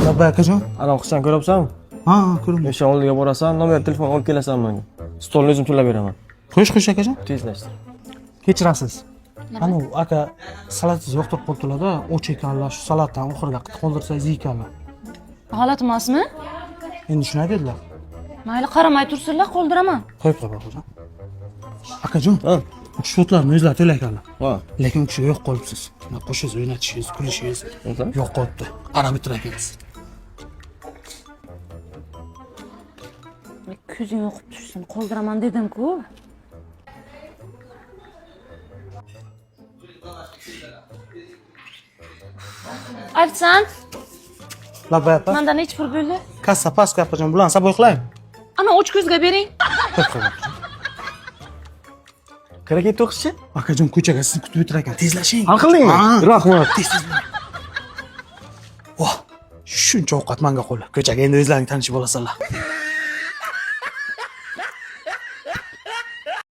Labba akajon. Ana o'qishdan ko'ryapsanmi? Ha, ko'raman. O'sha oldiga borasan, nomer telefon olib kelasan menga. Stolni o'zim to'lab beraman. Qo'yish akajon. Tezlashtir. Kechirasiz. Ana aka salatingizni yo'qtirib qo'ydilar-da, o'ch ekanlar, shu salatdan oxiriga qoldirsangiz ekanlar. G'alati emasmi? Endi shunday dedilar. Mayli, qaramay tursinlar, qoldiraman. Qo'yib qo'y akajon. Akajon, Ha. shotlarni o'zlari to'laykanlar. Ha. Lekin u kishi yo'q qolibsiz. Qo'shingiz o'ynatishingiz, kulishingiz yo'q qolibdi. Qarab o'tirasiz. Ko'zing o'qib tursin, qoldiraman dedim-ku. Aytsan, Labba apa. mendan necha pul bo'ldi? Kassa pastga akajon, bularni saboy qilaymi? Ana och ko'zga bering. Qo'yib qo'y. Qanaqa ketdi o'qishchi? Akajon ko'chaga sizni kutib o'tirar ekan. Tezlashing. Hal qildingmi? Ha. Rahmat. Tez. Voh, shuncha ovqat menga qo'ylar. Ko'chaga endi o'zlaring tanishib olasizlar.